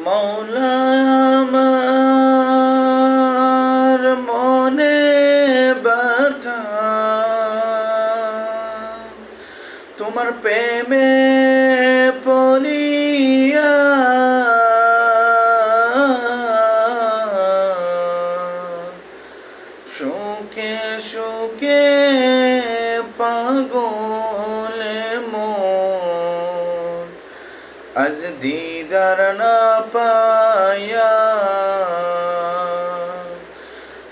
মৌলা আমার মনে ব্যথা তোমার প্রেমে পড়িয়া সুখে সুখে পাগলে মন আজ দিদার না পায়া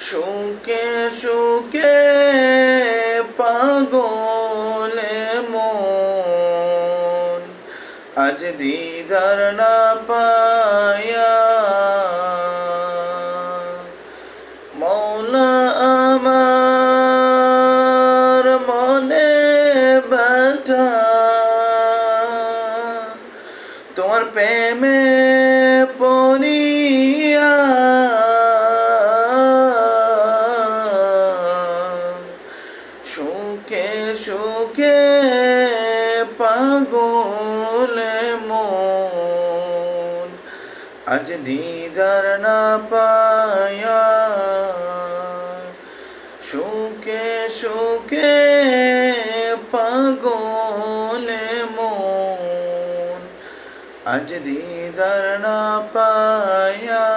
সুখে সুখে পাগলে মন আজ দিদার না পায়া মৌলা আমার মনে ব্যথা তোমার প্রেমে পড়িয়া সুখে সুখে পাগলে মন আজ দিদার না পায়া সুখে সুখে পাগলে মন আজ দিদার না পায়া